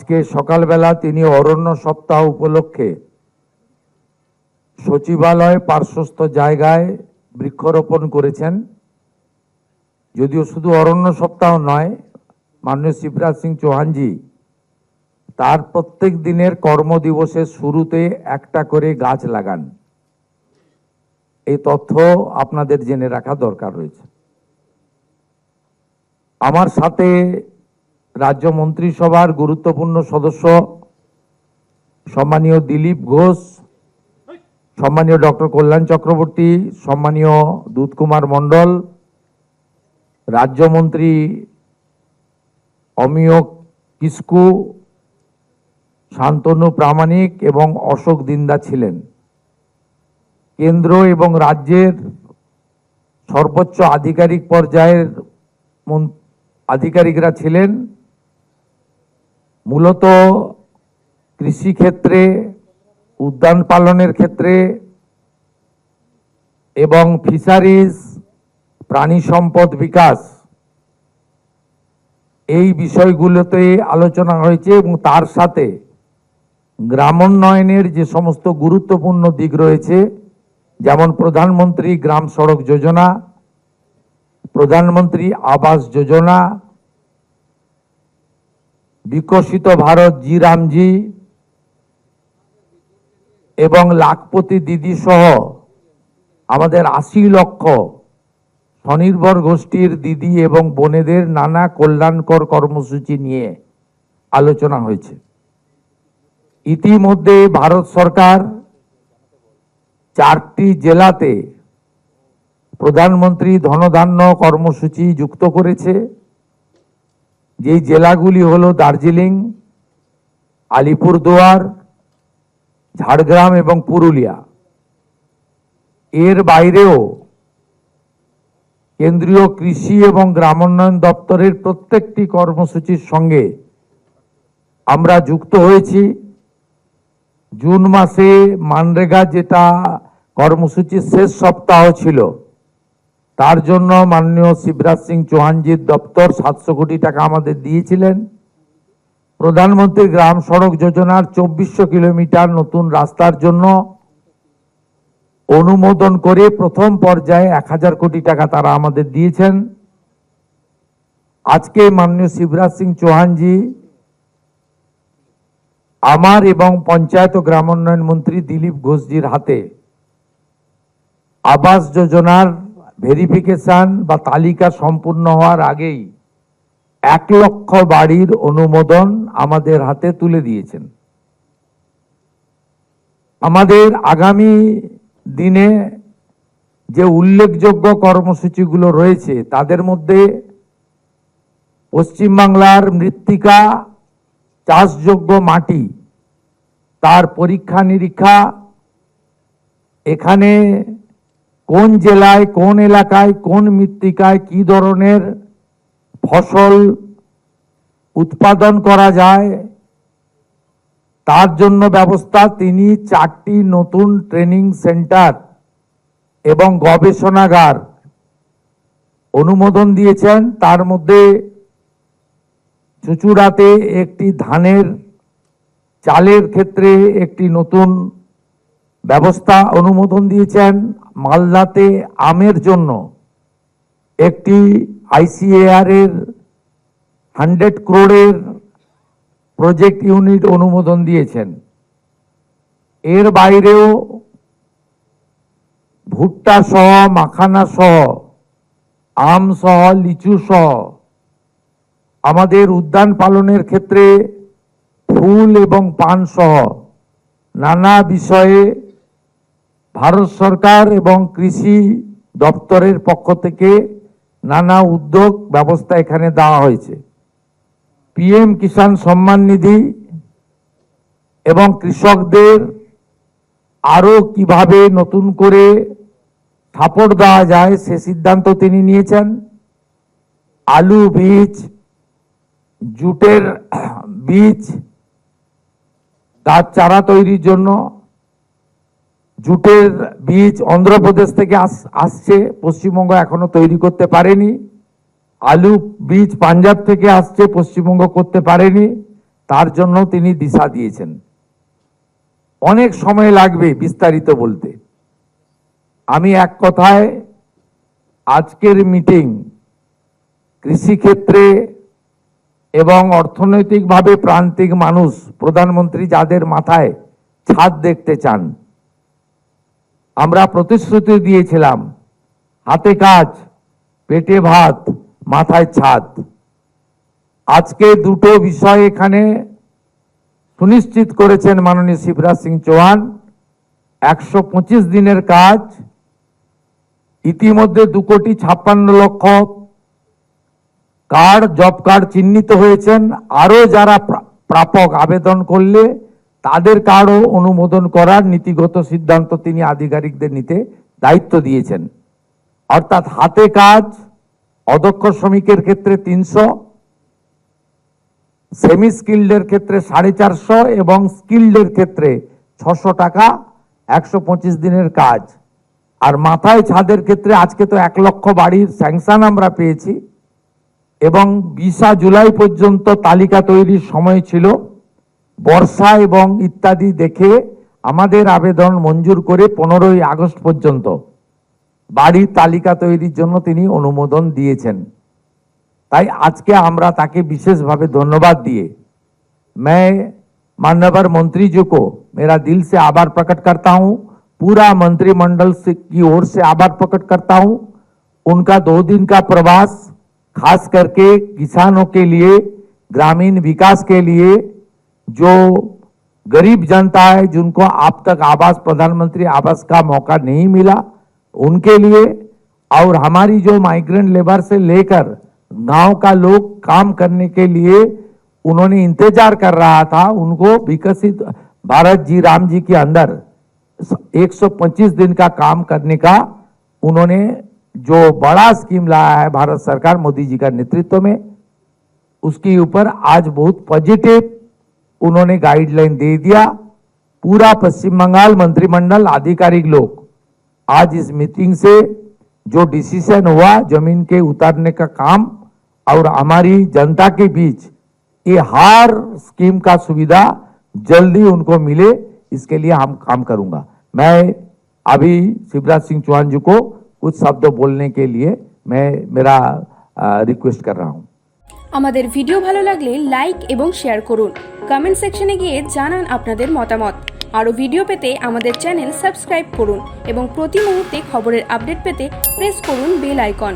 আজকে সকালবেলা তিনি অরণ্য সপ্তাহ উপলক্ষে সচিবালয় পার্শ্বস্থ জায়গায় বৃক্ষরোপণ করেছেন। যদিও শুধু অরণ্য সপ্তাহ নয়, মাননীয় শিবরাজ সিং চৌহানজি তার প্রত্যেক দিনের কর্মদিবসের শুরুতে একটা করে গাছ লাগান। এই তথ্য আপনাদের জেনে রাখা দরকার রয়েছে। আমার সাথে রাজ্য মন্ত্রিসভার গুরুত্বপূর্ণ সদস্য সম্মানীয় দিলীপ ঘোষ, সম্মানীয় ডক্টর কল্যাণ চক্রবর্তী, সম্মানীয় দুধ কুমার মণ্ডল, রাজ্যমন্ত্রী অমিয় কিস্কু, শান্তনু প্রামাণিক এবং অশোক দিন্দা ছিলেন। কেন্দ্র এবং রাজ্যের সর্বোচ্চ আধিকারিক পর্যায়ের আধিকারিকরা ছিলেন। মূলত কৃষি ক্ষেত্রে, উদ্যান পালনের ক্ষেত্রে এবং ফিশারিজ, প্রাণী সম্পদ বিকাশ, এই বিষয়গুলোতে আলোচনা হয়েছে এবং তার সাথে গ্রামোন্নয়নের যে সমস্ত গুরুত্বপূর্ণ দিক রয়েছে, যেমন প্রধানমন্ত্রী গ্রাম সড়ক যোজনা, প্রধানমন্ত্রী আবাস যোজনা, বিকশিত ভারত জি রামজি এবং লাখপতি দিদি সহ আমাদের ৮০ লক্ষ স্বনির্ভর গোষ্ঠীর দিদি এবং বোনেদের নানা কল্যাণকর কর্মসূচি নিয়ে আলোচনা হয়েছে। ইতিমধ্যে ভারত সরকার 4টি জেলাতে প্রধানমন্ত্রী ধনধান্য কর্মসূচি যুক্ত করেছে। যেই জেলাগুলি হলো দার্জিলিং, আলিপুরদুয়ার, ঝাড়গ্রাম এবং পুরুলিয়া। এর বাইরেও কেন্দ্রীয় কৃষি এবং গ্রামোন্নয়ন দপ্তরের প্রত্যেকটি কর্মসূচির সঙ্গে আমরা যুক্ত হয়েছি। জুন মাসে মানরেগা যেটা কর্মসূচির শেষ সপ্তাহ ছিল, তার জন্য মাননীয় শিবরাজ সিং চৌহানজির দপ্তর 700 কোটি টাকা আমাদের দিয়েছিলেন। প্রধানমন্ত্রী গ্রাম সড়ক যোজনার 2400 কিলোমিটার নতুন রাস্তার জন্য অনুমোদন করে প্রথম পর্যায়ে 1000 কোটি টাকা তারা আমাদের দিয়েছেন। আজকে মাননীয় শিবরাজ সিং চৌহানজি আমার এবং পঞ্চায়েত ও গ্রামোন্নয়ন মন্ত্রী দিলীপ ঘোষজির হাতে আবাস যোজনার ভেরিফিকেশন বা তালিকা সম্পূর্ণ হওয়ার আগেই 1 লক্ষ বাড়ির অনুমোদন আমাদের হাতে তুলে দিয়েছেন। আমাদের আগামী দিনে যে উল্লেখযোগ্য কর্মসূচিগুলো রয়েছে, তাদের মধ্যে পশ্চিমবাংলার মৃত্তিকা, চাষযোগ্য মাটি, তার পরীক্ষা নিরীক্ষা, এখানে কোন জেলায়, কোন এলাকায়, কোন মৃত্তিকায় কি ধরনের ফসল উৎপাদন করা যায়, তার জন্য ব্যবস্থা। তিনি 4টি নতুন ট্রেনিং সেন্টার এবং গবেষণাগার অনুমোদন দিয়েছেন। তার মধ্যে চুচুড়াতে একটি ধানের চালের ক্ষেত্রে একটি নতুন ব্যবস্থা অনুমোদন দিয়েছেন। মালদাতে আমের জন্য একটি ICAR এর 100 crore প্রজেক্ট ইউনিট অনুমোদন দিয়েছেন। এর বাইরেও ভুট্টা সহ, মাখানা সহ, আম সহ, লিচু সহ আমাদের উদ্যান পালনের ক্ষেত্রে ফুল এবং পান সহ নানা বিষয়ে ভারত সরকার এবং কৃষি দপ্তরের পক্ষ থেকে নানা উদ্যোগ ব্যবস্থা এখানে দেওয়া হয়েছে। PM কিষাণ সম্মান নিধি এবং কৃষকদের আরো কিভাবে নতুন করে সাপোর্ট দেওয়া যায় সে সিদ্ধান্ত তিনি নিয়েছেন। আলু বীজ, জুটের বীজ, গাছ চারা তৈরির জন্য জুটের বীজ অন্ধ্রপ্রদেশ থেকে আসছে, পশ্চিমবঙ্গ এখনো তৈরি করতে পারেনি। আলু বীজ পাঞ্জাব থেকে আসছে, পশ্চিমবঙ্গ করতে পারেনি। তার জন্য তিনি দিশা দিয়েছেন। অনেক সময় লাগবে বিস্তারিত বলতে। আমি এক কথায় আজকের মিটিং কৃষিক্ষেত্রে এবং অর্থনৈতিকভাবে প্রান্তিক মানুষ, প্রধানমন্ত্রী যাদের মাথায় ছাদ দেখতে চান, আমরা প্রতিশ্রুতি দিয়েছিলাম হাতে কাজ, পেটে ভাত, মাথায় ছাদ। আজকে দুটো বিষয় এখানে সুনিশ্চিত করেছেন মাননীয় শিবরাজ সিং চৌহান। 125 দিনের কাজ, ইতিমধ্যে 2,56,00,000 কার্ড, জব কার্ড চিহ্নিত হয়েছেন। আরো যারা প্রাপক আবেদন করলে তাদের কার্ডও অনুমোদন করার নীতিগত সিদ্ধান্ত তিনি আধিকারিকদের নিতে দায়িত্ব দিয়েছেন। অর্থাৎ হাতে কাজ অদক্ষ শ্রমিকের ক্ষেত্রে 300, সেমি স্কিল্ডের ক্ষেত্রে 450 এবং স্কিল্ডের ক্ষেত্রে 600 টাকা 125 দিনের কাজ। আর মাথায় ছাদের ক্ষেত্রে আজকে তো 1 লক্ষ বাড়ির স্যাংশন আমরা পেয়েছি এবং 20 জুলাই পর্যন্ত তালিকা তৈরির সময় ছিল। বর্ষা এবং ইত্যাদি দেখে আমাদের আবেদন মঞ্জুর করে 15ই আগস্ট পর্যন্ত বাড়ির তালিকা তৈরির জন্য তিনি অনুমোদন দিয়েছেন। তাই আজকে আমরা তাকে বিশেষভাবে ধন্যবাদ দিয়ে मैं माननीय मंत्री जी को मेरा दिल से आभार प्रकट करता हूं, पूरा मंत्रिमंडल की ओर से आभार प्रकट करता हूं। उनका 2 दिन का प्रवास खास करके किसानों के लिए, ग्रामीण विकास के लिए, जो गरीब जनता है जिनको अब तक आवास, प्रधानमंत्री आवास का मौका नहीं मिला, उनके लिए, और हमारी जो माइग्रेंट लेबर से लेकर गांव का लोग काम करने के लिए उन्होंने इंतजार कर रहा था, उनको विकसित भारत जी राम जी के अंदर 125 दिन का काम करने का उन्होंने जो बड़ा स्कीम लाया है भारत सरकार मोदी जी का नेतृत्व में, उसके ऊपर आज बहुत पॉजिटिव उन्होंने गाइडलाइन दे दिया। पूरा पश्चिम बंगाल मंत्रिमंडल आधिकारिक लोग आज इस मीटिंग से जो डिसीजन हुआ जमीन के उतारने का काम और हमारी जनता के बीच ये हर स्कीम का सुविधा जल्दी उनको मिले, इसके लिए हम काम करूंगा। मैं अभी शिवराज सिंह चौहान जी को कुछ शब्द बोलने के लिए मैं मेरा रिक्वेस्ट कर रहा हूं। আমাদের ভিডিও ভালো লাগলে লাইক এবং শেয়ার করুন, কমেন্ট সেকশনে গিয়ে জানান আপনাদের মতামত। আরও ভিডিও পেতে আমাদের চ্যানেল সাবস্ক্রাইব করুন এবং প্রতি মুহূর্তে খবরের আপডেট পেতে প্রেস করুন বেল আইকন।